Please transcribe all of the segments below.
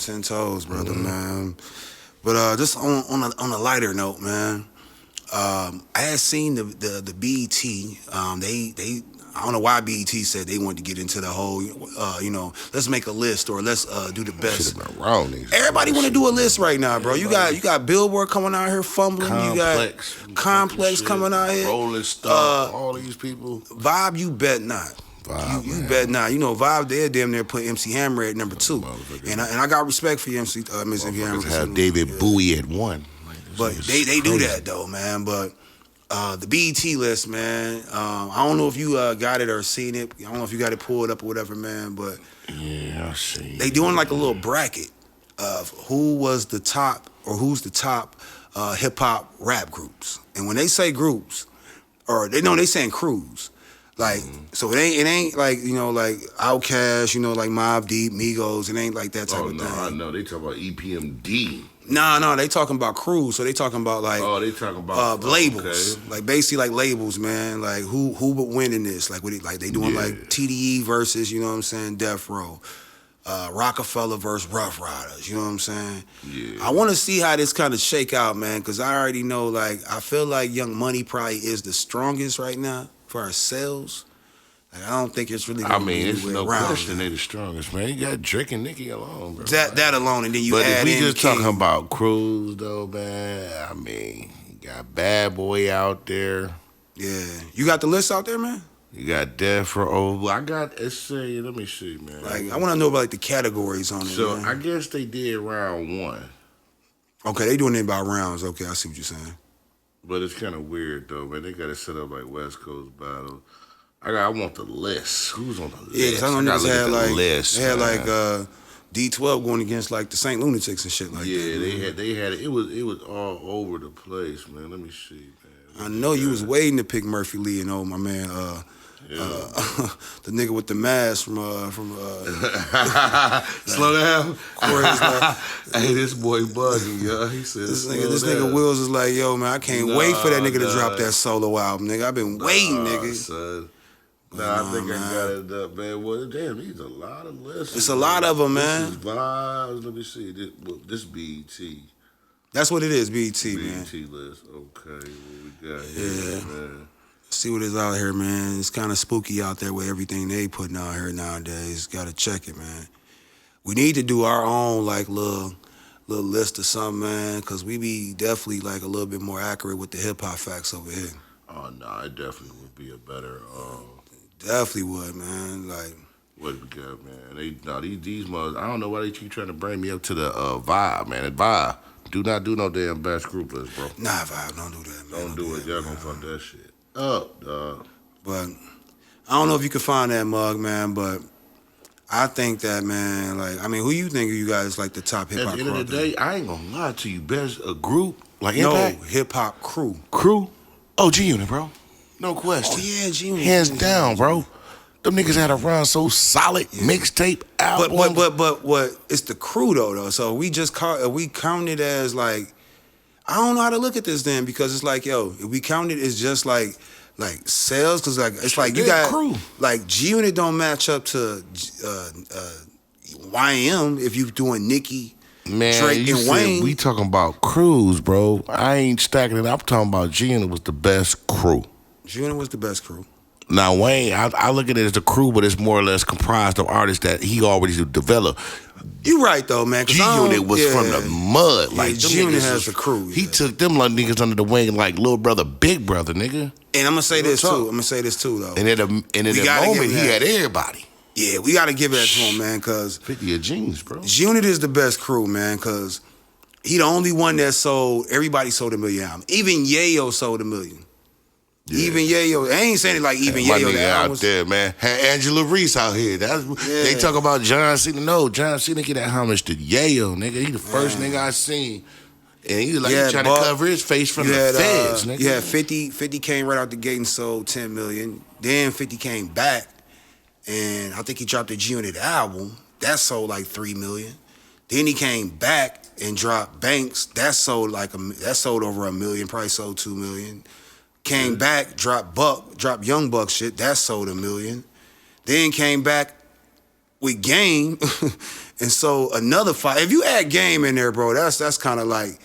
10 toes, brother, man. But just on a lighter note, man. I had seen the BET. They I don't know why BET said they wanted to get into the whole, let's make a list or let's do the best. Should have been wrong. Everybody want to do a list right now, bro. You got Billboard coming out here fumbling. Complex. You got Complex coming out here. Rolling Stone. All these people. Vibe, you bet not. Vibe, you bet not. You know, Vibe, they're damn near put MC Hammer at number 2. And I got respect for you, MC Hammer. Have David Bowie at 1. But they do that though, man. But the BET list, man. I don't know if you got it or seen it. I don't know if you got it pulled up or whatever, man. But yeah, I see. They doing like a little bracket of who was the top or who's the top hip hop rap groups. And when they say groups, or they saying crews. Like so, it ain't like like Outkast, like Mobb Deep, Migos. It ain't like that type of thing. I know they talk about EPMD. No, they talking about crews. So they talking about like they talking about labels, okay. like basically like labels, man. Like who would win in this? Like they doing like TDE versus Deathrow, Rockefeller versus Rough Riders. You know what I'm saying? Yeah. I want to see how this kind of shake out, man, because I already know. Like I feel like Young Money probably is the strongest right now for our sales. Like, I don't think it's really. It's no question they the strongest, man. You got Drake and Nicki alone, bro. That alone, and then you but add if we in just King. talking about crews, though, man. You got Bad Boy out there. Yeah, you got the list out there, man. You got Deathrow. I got. Let me see, man. Like I want to know about like the categories on it. So man. I guess they did round 1. Okay, they doing it by rounds. Okay, I see what you're saying. But it's kind of weird though, man. They got it set up like West Coast battle. I want the list. Who's on the list? Yeah, because I know niggas had like list, they had like D12 going against like the Saint Lunatics and shit like that. Yeah, they had it. It was all over the place, man. Let me see, man. I know you was waiting to pick Murphy Lee and my man, the nigga with the mask from Slow down. Like, hey, this boy bugging, yo. He said this nigga willz is like, yo, man, I can't wait for that nigga to drop that solo album, nigga. I've been waiting, nigga. Son. I think I got it up, man. Well, damn, these a lot of lists. It's a lot of them, man. This is Vibes. Let me see. This BET. That's what it is, BET, man. BET list. Okay, what we got here, man? See what is out here, man. It's kind of spooky out there with everything they putting out here nowadays. Got to check it, man. We need to do our own like little list or something, man, because we be definitely like a little bit more accurate with the hip hop facts over here. Oh no, it definitely would be a better. Definitely would, man. Like what we got, man? These mothers. I don't know why they keep trying to bring me up to the Vibe, man. The Vibe. Do not do no damn best group list, bro. Nah, Vibe, don't do that, man. Don't do it. Y'all gonna fuck that shit up, dog. But I don't know if you can find that mug, man. But I think that, man. Like, I mean, who you think you guys like the top hip hop? At the end of the day, I ain't gonna lie to you. Best a group like no Impact? hip hop crew. Oh, G Unit, bro. No question. Oh yeah, G Unit. Hands down, bro. Them niggas had a run so solid, mixtape album. But what? It's the crew though. So we count it as like, I don't know how to look at this then, because it's like, yo, if we count it as just like sales, because like it's like you got crew. Like G Unit don't match up to YM if you doing Nicki, Man, Drake and Wayne. We talking about crews, bro. I ain't stacking it. I'm talking about G Unit was the best crew. G Unit was the best crew. Now, Wayne, I look at it as a crew, but it's more or less comprised of artists that he already developed. You right, though, man. G Unit was from the mud. Like, G Unit has a crew. He took them like niggas under the wing like little brother, big brother, nigga. And I'm going to say this, too. Though. And at that moment, he had everybody. Yeah, we got to give that to him, man, because 50 of jeans, bro. G Unit is the best crew, man, because he the only one that everybody sold 1 million albums. Even Yayo sold 1 million. Yeah. Even Yayo, I ain't saying it like even my Yayo. Nigga out there, man. Had Angela Reese out here. They talk about John Cena. No, John Cena get that homage to Yayo, nigga. He the first nigga I seen. And he was like, he trying to cover his face from the feds, nigga. Yeah, 50 came right out the gate and sold 10 million. Then 50 came back, and I think he dropped the G Unit album. That sold like 3 million. Then he came back and dropped Banks. That sold over 1 million, probably sold 2 million. Came back, dropped Young Buck shit, that sold 1 million. Then came back with Game, and so another fight. If you add Game in there, bro, that's kind of like,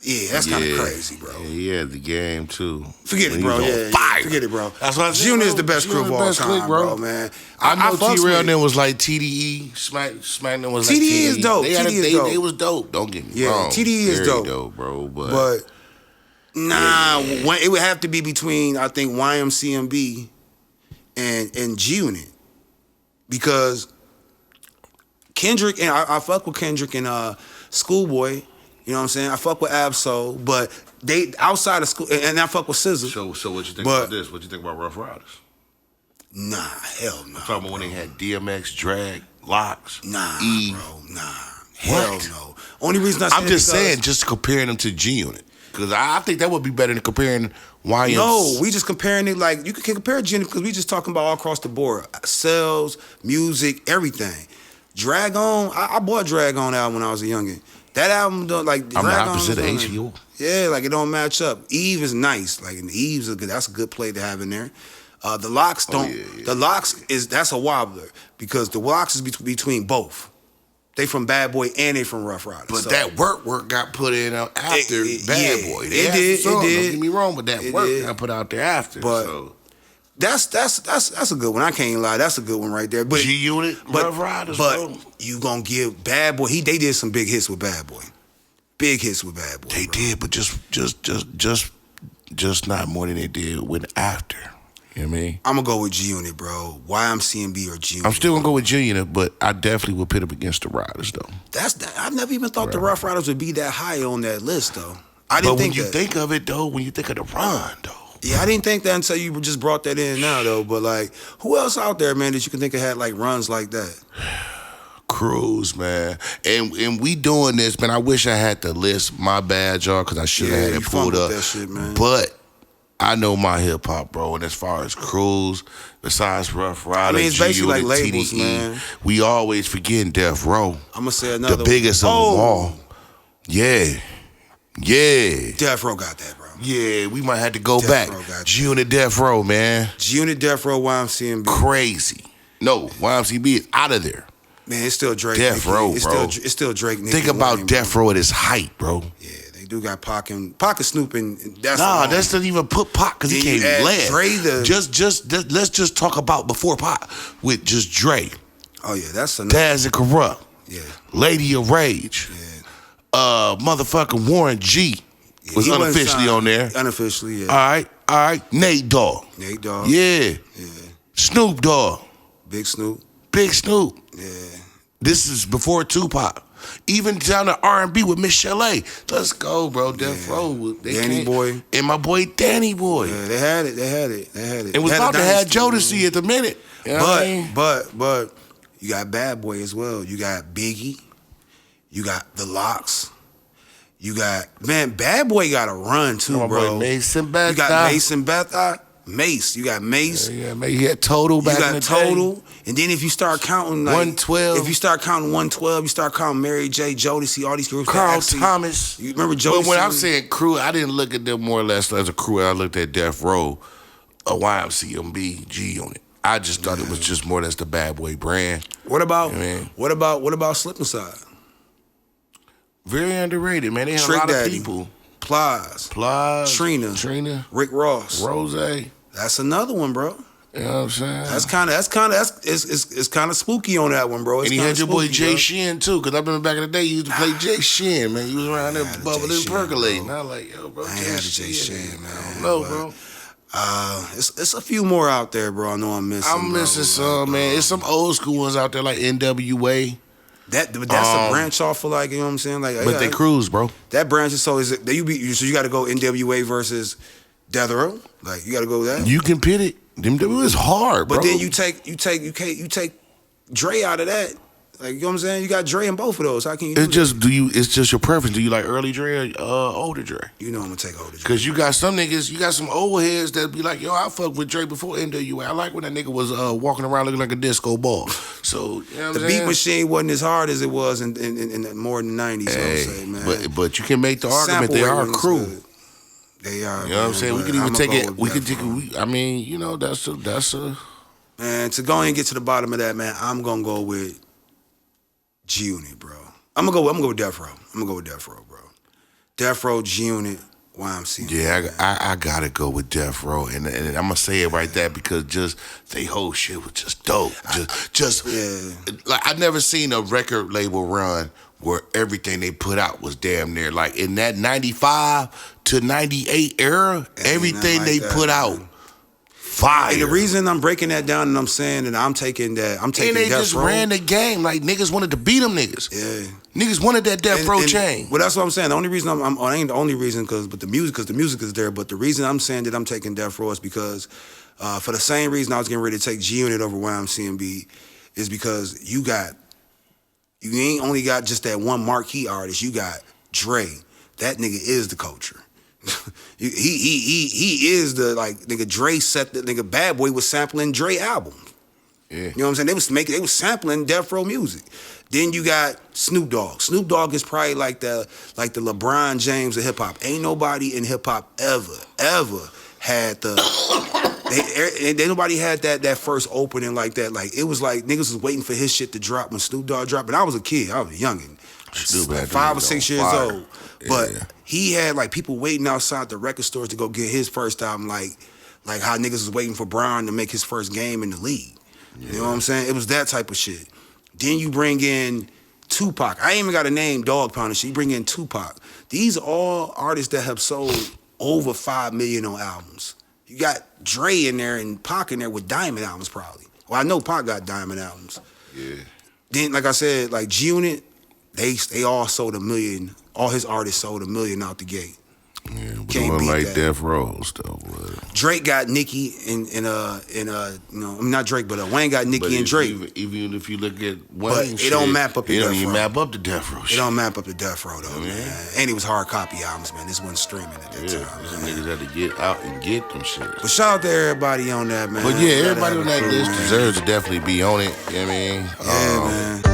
yeah, that's kind of crazy, bro. Yeah, the Game too. Forget it, bro. Yeah, forget it, bro. That's what I said. G-Unit is the best crew of all time, bro, man. I know T-Rail then was like TDE. Smack them was like TDE. TDE is dope. TDE is dope. They was dope. Don't get me wrong. TDE is Very dope, bro. But nah, it would have to be between, I think, YMCMB and G-Unit, because Kendrick, and I fuck with Kendrick and Schoolboy. You know what I'm saying? I fuck with Absol, but they outside of school, and I fuck with SZA. So what you think about this? What you think about Rough Riders? Nah, hell no. I'm talking about when they had DMX, Drag, Locks, Nah, E. bro, nah. Hell no. Only reason I'm just saying, just comparing them to G-Unit. Because I think that would be better than comparing YMCMB. No, we just comparing it like, you can compare G-Unit because we just talking about all across the board. Sales, music, everything. Drag On, I bought Drag On album when I was a youngin'. That album, like, I'm the opposite of HEO. Yeah, like, it don't match up. Eve is nice. Like, and Eve's that's a good play to have in there. The Locks don't. The Locks that's a wobbler because the Locks is between both. They from Bad Boy and they from Rough Riders. But that work got put in after Bad Boy. It did. Don't get me wrong, but that work got put out there after. But that's a good one. I can't lie. That's a good one right there. But G-Unit, Rough Riders, bro. You gonna give Bad Boy? They did some big hits with Bad Boy. Big hits with Bad Boy. They did, but just not more than they did with after. You know what I mean? I'm gonna go with G-Unit, bro. YMCMB or G-Unit. I'm still gonna go with G-Unit, but I definitely would pit up against the Riders, though. I never even thought the Rough Riders would be that high on that list, though. But when you think of it, though, when you think of the run, though. Yeah, I didn't think that until you just brought that in now, though. But, like, who else out there, man, that you can think of had, like, runs like that? Cruz, man. And we doing this, man. I wish I had the list. My bad, y'all, because I should have had it pulled up. That shit, man. But I know my hip hop, bro. And as far as Cruz, besides Rough Riders, it's basically G-Unit, like labels, TDE, man. We always forgetting Deathrow. I'm gonna say another the biggest of them all. Yeah. Deathrow got that, bro. Yeah, we might have to go back. G-Unit, Deathrow, man. G-Unit, Deathrow, YMCMB. Crazy. No, YMCMB is out of there. Man, it's still Drake. Deathrow, bro. It's still Drake. Nicki, think about Wayne, Deathrow at his height, bro. Yeah, they do got Pac and Snoop, and that's that's not even put Pac because he can't even land. Let's just talk about before Pac with just Dre. Oh yeah, that's another. Daz and Corrupt. Yeah. Lady of Rage. Yeah. Motherfucking Warren G was unofficially on there. Unofficially, yeah. All right. Nate Dogg. Yeah. Snoop Dogg. Big Snoop. Yeah. This is before Tupac. Even down to R&B with Miss Chalet. Let's go, bro. Deathrow. Danny Boy. And my boy Danny Boy. Yeah, they had it. It was about to have Jodeci at the minute. You know but you got Bad Boy as well. You got Biggie. You got The Locks. You got, man, Bad Boy got a run too, bro. Boy Mason Bethel. You got Mason Bethel. Mace. You got Mace. Yeah, man. You had Total back in the day. You got Total. And then if you start counting, like, 112. If you start counting 112, you start counting Mary J, Jodeci, all these groups. Carl Thomas. You remember Jodeci? But when I'm saying crew, I didn't look at them more or less as a crew. I looked at Deathrow, YMCMB, G-Unit. I just thought it was just more or less the Bad Boy brand. What about Slip and Slide? Very underrated, man. They had Trick a lot Daddy. of people. Plies, Trina, Rick Ross, Rose. That's another one, bro. You know what I'm saying? It's kind of spooky on that one, bro. And he had your boy Jay Shin too, because I remember back in the day, he used to play Jay Shin, man. He was around there bubbling, percolating. I was like, yo, bro, Jay Shin, man. I don't know, bro. It's a few more out there, bro. I know I'm missing. I'm missing some, man. It's some old school ones out there like NWA. That's a branch off for, like, you know what I'm saying? Like, but they cruise, bro. That branch is so you got to go NWA versus Deathrow. Like, you got to go that. You can pit it. NWA is hard, bro. But then you take Dre out of that. Like, you know what I'm saying? You got Dre in both of those. How can you? It's just your preference. Do you like early Dre or older Dre? You know I'm gonna take older Dre. Because you got some niggas, you got some old heads that be like, yo, I fuck with Dre before NWA. I like when that nigga was walking around looking like a disco ball. So, you know what the beat machine wasn't as hard as it was in more than the 90s. Hey, I would say, man. But you can make the argument they are a crew. Good. They are. You know what I'm saying? We can even take it. We can take it. I mean, you know, that's a. Man, to go and get to the bottom of that, man, I'm gonna go with G-Unit, bro. I'm gonna go with Deathrow. I'm gonna go with Deathrow, bro. Deathrow, G-Unit, YMCA. Yeah, I gotta go with Deathrow, and I'm gonna say it right there because just they whole shit was just dope. Like I never seen a record label run where everything they put out was damn near like in that 95 to 98 era, everything like they put out. Fire. And the reason I'm breaking that down and I'm saying that I'm taking and they just ran the game like niggas wanted to beat them niggas. Yeah, niggas wanted that Deathrow chain. Well, that's what I'm saying. The only reason I ain't the only reason because the music is there. But the reason I'm saying that I'm taking Deathrow is because for the same reason I was getting ready to take G-Unit over YMCMB is because you ain't only got just that one marquee artist. You got Dre. That nigga is the culture. he is the like nigga. Dre set the nigga. Bad Boy was sampling Dre albums. Yeah, you know what I'm saying? They was sampling Deathrow music. Then you got Snoop Dogg. Snoop Dogg is probably like the LeBron James of hip hop. Ain't nobody in hip hop ever had they nobody had that first opening like that. Like it was like niggas was waiting for his shit to drop when Snoop Dogg dropped. And I was a kid. I was a youngin'. Like 5 or 6 years old. But he had like people waiting outside the record stores to go get his first album, like how niggas was waiting for Brown to make his first game in the league. Yeah. You know what I'm saying? It was that type of shit. Then you bring in Tupac. I ain't even got a name, Dog Pound and shit. You bring in Tupac. These are all artists that have sold over 5 million on albums. You got Dre in there and Pac in there with diamond albums probably. Well, I know Pac got diamond albums. Yeah. Then, like I said, like G-Unit, they all sold 1 million. All his artists sold 1 million out the gate. Yeah, but can't beat like Deathrow stuff. Drake got Nicki and you know, I mean not Drake, but Wayne got Nicki and Drake. Even if you look at Wayne, but it don't map up to Deathrow. It don't even map up to Deathrow. It don't map up to Deathrow though, man. And it was hard copy albums, man. This wasn't streaming at that time. Some niggas had to get out and get them shit. But shout out to everybody on that, man. But yeah, everybody on that list deserves to definitely be on it. You know what I mean? Yeah, man.